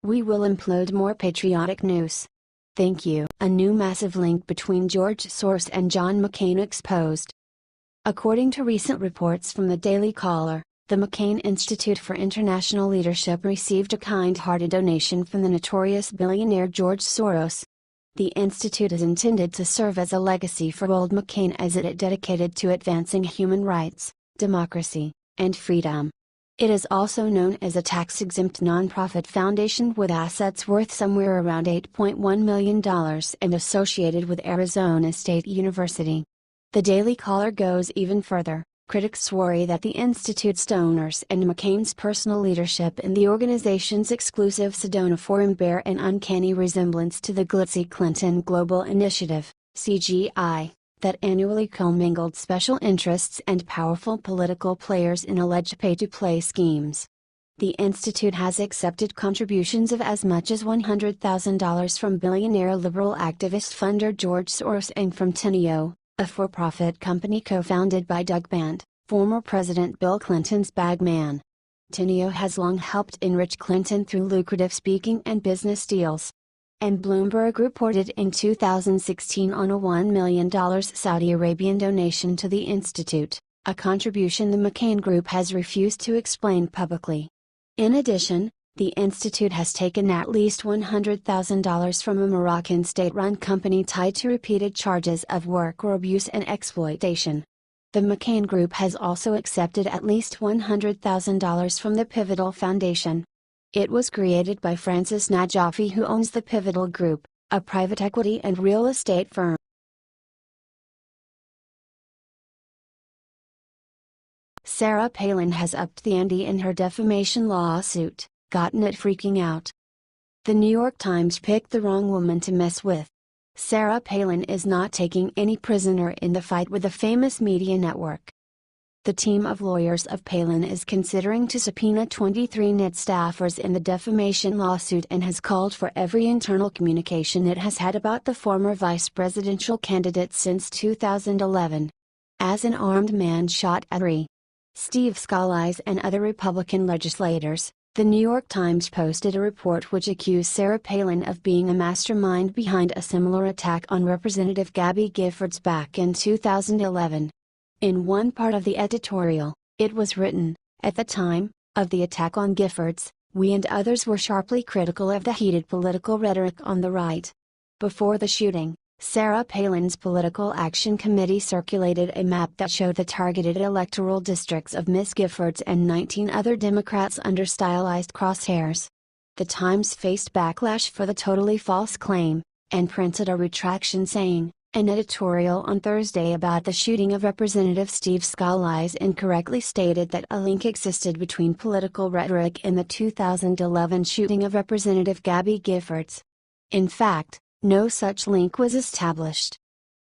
We will implode more patriotic news. Thank you. A new massive link between George Soros and John McCain exposed. According to recent reports from the Daily Caller, the McCain Institute for International Leadership received a kind-hearted donation from the notorious billionaire George Soros. The institute is intended to serve as a legacy for old McCain as it is dedicated to advancing human rights, democracy, and freedom. It is also known as a tax-exempt nonprofit foundation with assets worth somewhere around $8.1 million and associated with Arizona State University. The Daily Caller goes even further. Critics worry that the institute's donors and McCain's personal leadership in the organization's exclusive Sedona Forum bear an uncanny resemblance to the glitzy Clinton Global Initiative, CGI, that annually commingled special interests and powerful political players in alleged pay-to-play schemes. The institute has accepted contributions of as much as $100,000 from billionaire liberal activist funder George Soros and from Teneo, a for-profit company co-founded by Doug Band, former President Bill Clinton's bagman. Teneo has long helped enrich Clinton through lucrative speaking and business deals. And Bloomberg reported in 2016 on a $1 million Saudi Arabian donation to the institute, a contribution the McCain Group has refused to explain publicly. In addition, the institute has taken at least $100,000 from a Moroccan state-run company tied to repeated charges of worker abuse and exploitation. The McCain Group has also accepted at least $100,000 from the Pivotal Foundation. It was created by Francis Najafi, who owns the Pivotal Group, a private equity and real estate firm. Sarah Palin has upped the ante in her defamation lawsuit, gotten it freaking out. The New York Times picked the wrong woman to mess with. Sarah Palin is not taking any prisoner in the fight with the famous media network. The team of lawyers of Palin is considering to subpoena 23 NIT staffers in the defamation lawsuit and has called for every internal communication it has had about the former vice presidential candidate since 2011. As an armed man shot at Steve Scalise and other Republican legislators, the New York Times posted a report which accused Sarah Palin of being a mastermind behind a similar attack on Representative Gabby Giffords back in 2011. In one part of the editorial, it was written, "At the time of the attack on Giffords, we and others were sharply critical of the heated political rhetoric on the right." Before the shooting, Sarah Palin's Political Action Committee circulated a map that showed the targeted electoral districts of Ms. Giffords and 19 other Democrats under stylized crosshairs. The Times faced backlash for the totally false claim, and printed a retraction saying, "An editorial on Thursday about the shooting of Representative Steve Scalise incorrectly stated that a link existed between political rhetoric and the 2011 shooting of Representative Gabby Giffords. In fact, no such link was established."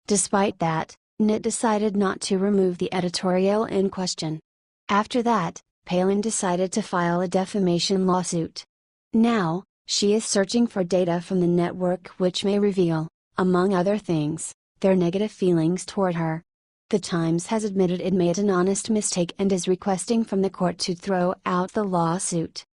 Despite that, NIT decided not to remove the editorial in question. After that, Palin decided to file a defamation lawsuit. Now, she is searching for data from the network which may reveal, among other things, their negative feelings toward her. The Times has admitted it made an honest mistake and is requesting from the court to throw out the lawsuit.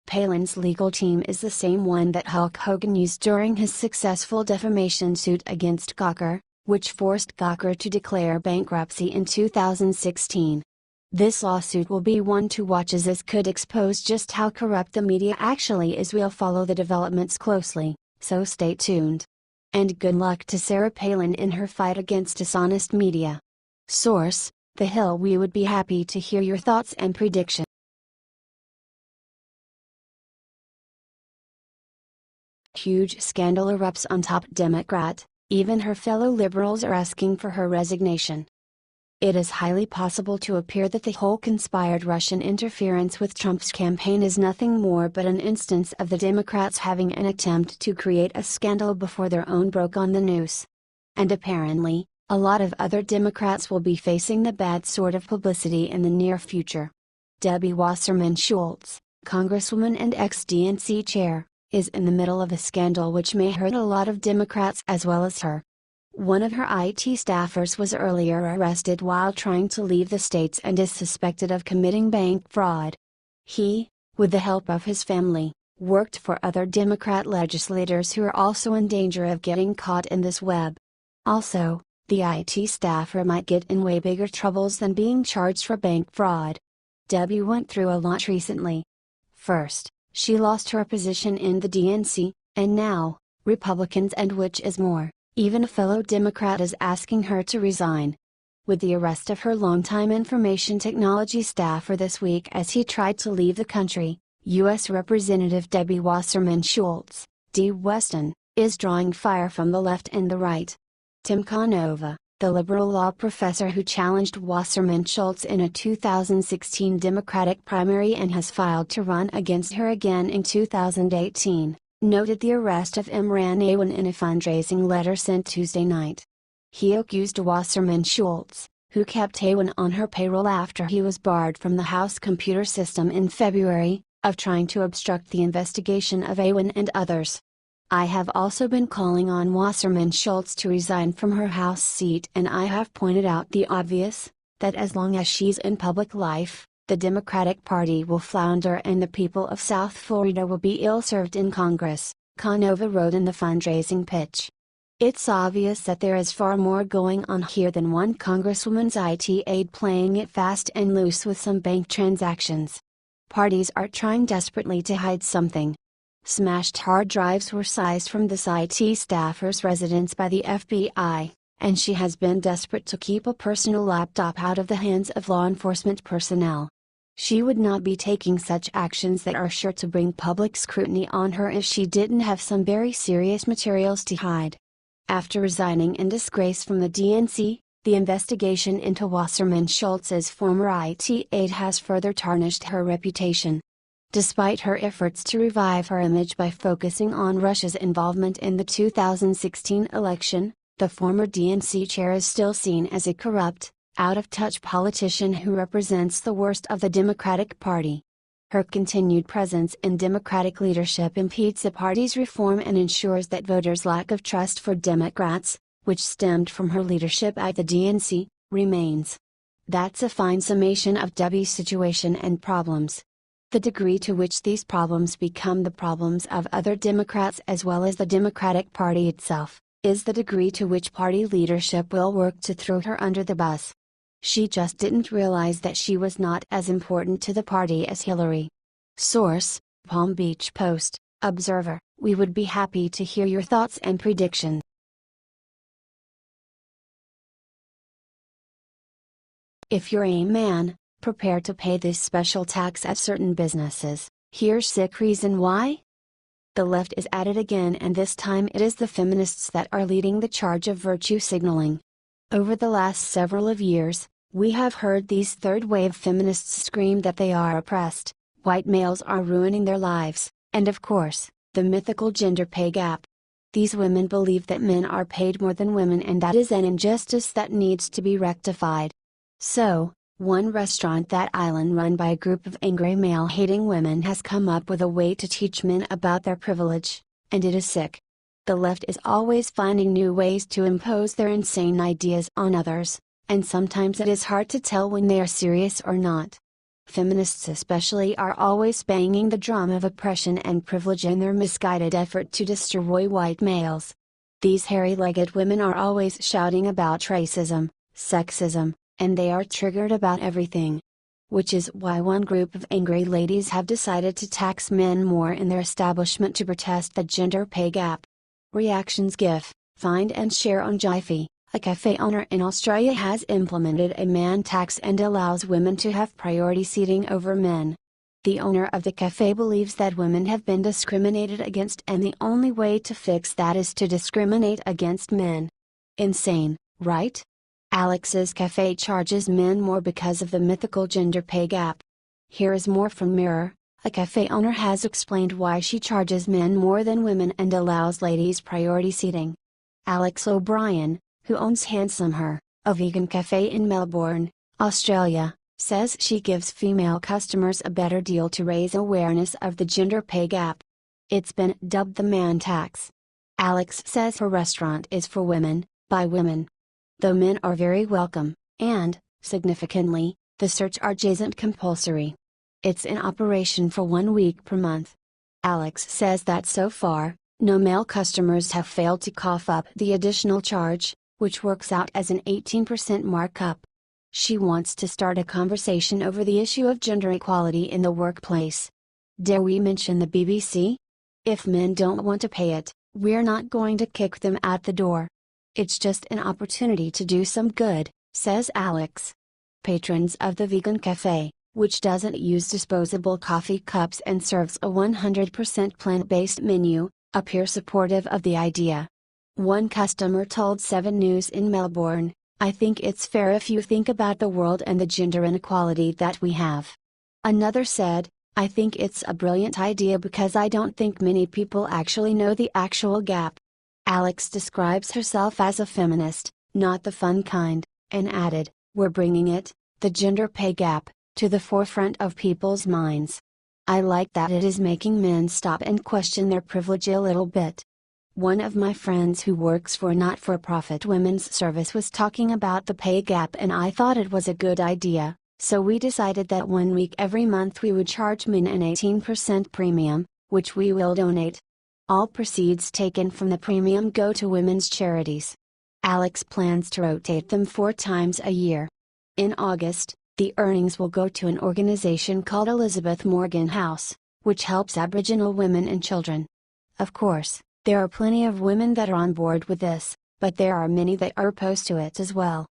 Palin's legal team is the same one that Hulk Hogan used during his successful defamation suit against Gawker, which forced Gawker to declare bankruptcy in 2016. This lawsuit will be one to watch as it could expose just how corrupt the media actually is. We'll follow the developments closely, so stay tuned. And good luck to Sarah Palin in her fight against dishonest media. Source: The Hill. We would be happy to hear your thoughts and predictions. Huge scandal erupts on top Democrat, even her fellow liberals are asking for her resignation. It is highly possible to appear that the whole conspired Russian interference with Trump's campaign is nothing more but an instance of the Democrats having an attempt to create a scandal before their own broke on the news. And apparently, a lot of other Democrats will be facing the bad sort of publicity in the near future. Debbie Wasserman Schultz, Congresswoman and ex-DNC chair, is in the middle of a scandal which may hurt a lot of Democrats as well as her. One of her IT staffers was earlier arrested while trying to leave the states and is suspected of committing bank fraud. He, with the help of his family, worked for other Democrat legislators who are also in danger of getting caught in this web. Also, the IT staffer might get in way bigger troubles than being charged for bank fraud. Debbie went through a lot recently. First, she lost her position in the DNC, and now, Republicans and which is more, even a fellow Democrat is asking her to resign. With the arrest of her longtime information technology staffer this week as he tried to leave the country, U.S. Representative Debbie Wasserman Schultz, D. Weston, is drawing fire from the left and the right. Tim Canova, the liberal law professor who challenged Wasserman Schultz in a 2016 Democratic primary and has filed to run against her again in 2018, noted the arrest of Imran Awan in a fundraising letter sent Tuesday night. He accused Wasserman Schultz, who kept Awan on her payroll after he was barred from the House computer system in February, of trying to obstruct the investigation of Awan and others. I have also been calling on Wasserman Schultz to resign from her House seat, and I have pointed out the obvious, that as long as she's in public life, the Democratic Party will flounder and the people of South Florida will be ill-served in Congress, Canova wrote in the fundraising pitch. It's obvious that there is far more going on here than one congresswoman's IT aide playing it fast and loose with some bank transactions. Parties are trying desperately to hide something. Smashed hard drives were seized from this IT staffer's residence by the FBI, and she has been desperate to keep a personal laptop out of the hands of law enforcement personnel. She would not be taking such actions that are sure to bring public scrutiny on her if she didn't have some very serious materials to hide. After resigning in disgrace from the DNC, the investigation into Wasserman Schultz's former IT aide has further tarnished her reputation. Despite her efforts to revive her image by focusing on Russia's involvement in the 2016 election, the former DNC chair is still seen as a corrupt, out-of-touch politician who represents the worst of the Democratic Party. Her continued presence in Democratic leadership impedes the party's reform and ensures that voters' lack of trust for Democrats, which stemmed from her leadership at the DNC, remains. That's a fine summation of Debbie's situation and problems. The degree to which these problems become the problems of other Democrats as well as the Democratic Party itself, is the degree to which party leadership will work to throw her under the bus. She just didn't realize that she was not as important to the party as Hillary. Source: Palm Beach Post, Observer. We would be happy to hear your thoughts and predictions. If you're a man, prepare to pay this special tax at certain businesses. Here's sick reason why. The left is at it again, and this time it is the feminists that are leading the charge of virtue signaling. Over the last several of years, we have heard these third-wave feminists scream that they are oppressed, white males are ruining their lives, and of course, the mythical gender pay gap. These women believe that men are paid more than women, and that is an injustice that needs to be rectified. So, one restaurant that island run by a group of angry male-hating women has come up with a way to teach men about their privilege, and it is sick. The left is always finding new ways to impose their insane ideas on others, and sometimes it is hard to tell when they are serious or not. Feminists especially are always banging the drum of oppression and privilege in their misguided effort to destroy white males. These hairy-legged women are always shouting about racism, sexism, and they are triggered about everything. Which is why one group of angry ladies have decided to tax men more in their establishment to protest the gender pay gap. Reactions: GIF, find and share on Jiffy. A cafe owner in Australia has implemented a man tax and allows women to have priority seating over men. The owner of the cafe believes that women have been discriminated against, and the only way to fix that is to discriminate against men. Insane, right? Alex's cafe charges men more because of the mythical gender pay gap. Here is more from Mirror. A cafe owner has explained why she charges men more than women and allows ladies priority seating. Alex O'Brien, who owns Handsome Her, a vegan cafe in Melbourne, Australia, says she gives female customers a better deal to raise awareness of the gender pay gap. It's been dubbed the man tax. Alex says her restaurant is for women, by women. Though men are very welcome, and, significantly, the surcharge isn't compulsory. It's in operation for 1 week per month. Alex says that so far, no male customers have failed to cough up the additional charge, which works out as an 18% markup. She wants to start a conversation over the issue of gender equality in the workplace. Dare we mention the BBC? If men don't want to pay it, we're not going to kick them out the door. It's just an opportunity to do some good, says Alex. Patrons of the vegan cafe, which doesn't use disposable coffee cups and serves a 100% plant-based menu, appear supportive of the idea. One customer told 7 News in Melbourne, "I think it's fair if you think about the world and the gender inequality that we have." Another said, "I think it's a brilliant idea because I don't think many people actually know the actual gap." Alex describes herself as a feminist, not the fun kind, and added, "We're bringing it, the gender pay gap, to the forefront of people's minds. I like that it is making men stop and question their privilege a little bit." One of my friends who works for a not-for-profit women's service was talking about the pay gap and I thought it was a good idea, so we decided that 1 week every month we would charge men an 18% premium, which we will donate. All proceeds taken from the premium go to women's charities. Alex plans to rotate them 4 times a year. In August, the earnings will go to an organization called Elizabeth Morgan House, which helps Aboriginal women and children. Of course, there are plenty of women that are on board with this, but there are many that are opposed to it as well.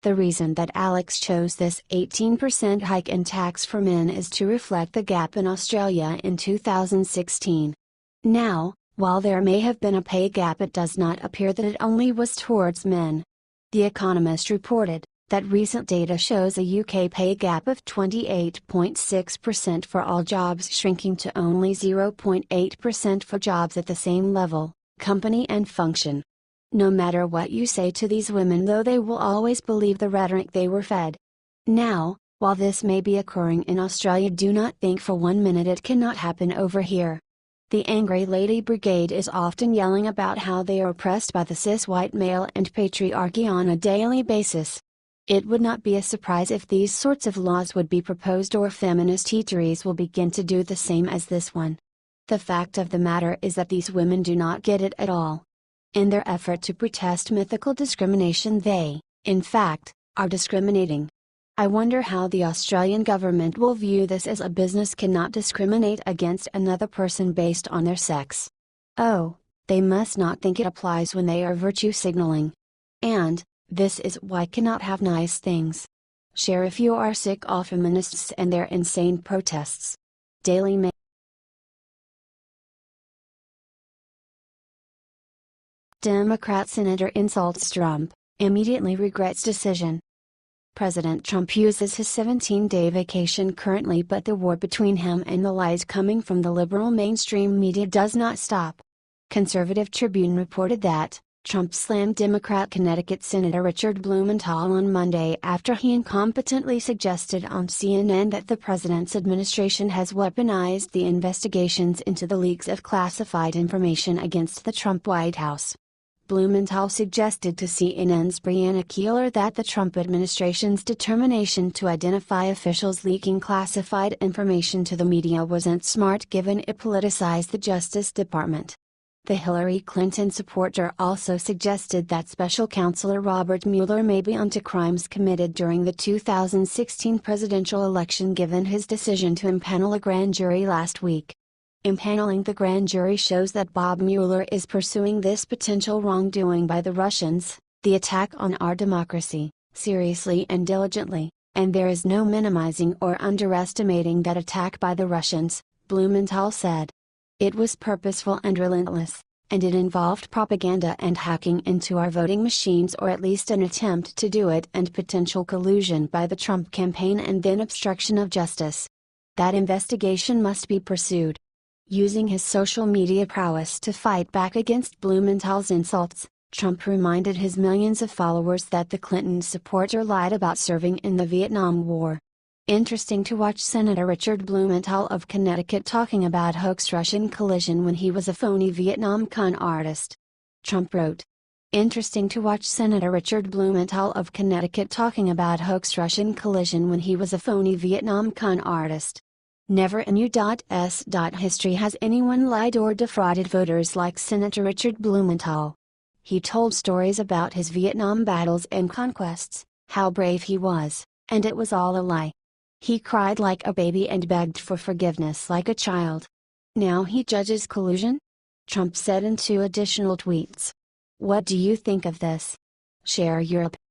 The reason that Alex chose this 18% hike in tax for men is to reflect the gap in Australia in 2016. Now, while there may have been a pay gap, it does not appear that it only was towards men. The Economist reported that recent data shows a UK pay gap of 28.6% for all jobs, shrinking to only 0.8% for jobs at the same level, company and function. No matter what you say to these women, though, they will always believe the rhetoric they were fed. Now, while this may be occurring in Australia, do not think for 1 minute it cannot happen over here. The Angry Lady Brigade is often yelling about how they are oppressed by the cis-white male and patriarchy on a daily basis. It would not be a surprise if these sorts of laws would be proposed, or feminist eateries will begin to do the same as this one. The fact of the matter is that these women do not get it at all. In their effort to protest mythical discrimination, they, in fact, are discriminating. I wonder how the Australian government will view this, as a business cannot discriminate against another person based on their sex. Oh, they must not think it applies when they are virtue signaling. And, this is why I cannot have nice things. Share if you are sick of feminists and their insane protests. Daily Mail. Democrat Senator insults Trump, immediately regrets decision. President Trump uses his 17-day vacation currently, but the war between him and the lies coming from the liberal mainstream media does not stop. Conservative Tribune reported that Trump slammed Democrat Connecticut Senator Richard Blumenthal on Monday after he incompetently suggested on CNN that the president's administration has weaponized the investigations into the leaks of classified information against the Trump White House. Blumenthal suggested to CNN's Brianna Keilar that the Trump administration's determination to identify officials leaking classified information to the media wasn't smart, given it politicized the Justice Department. The Hillary Clinton supporter also suggested that Special Counselor Robert Mueller may be onto crimes committed during the 2016 presidential election, given his decision to impanel a grand jury last week. Impaneling the grand jury shows that Bob Mueller is pursuing this potential wrongdoing by the Russians, the attack on our democracy, seriously and diligently, and there is no minimizing or underestimating that attack by the Russians, Blumenthal said. It was purposeful and relentless, and it involved propaganda and hacking into our voting machines, or at least an attempt to do it, and potential collusion by the Trump campaign and then obstruction of justice. That investigation must be pursued. Using his social media prowess to fight back against Blumenthal's insults, Trump reminded his millions of followers that the Clinton supporter lied about serving in the Vietnam War. Interesting to watch Senator Richard Blumenthal of Connecticut talking about hoax Russian collusion when he was a phony Vietnam con artist. Trump wrote. Interesting to watch Senator Richard Blumenthal of Connecticut talking about hoax Russian collusion when he was a phony Vietnam con artist. Never in U.S. history has anyone lied or defrauded voters like Senator Richard Blumenthal. He told stories about his Vietnam battles and conquests, how brave he was, and it was all a lie. He cried like a baby and begged for forgiveness like a child. Now he judges collusion? Trump said in 2 additional tweets. What do you think of this? Share your opinion.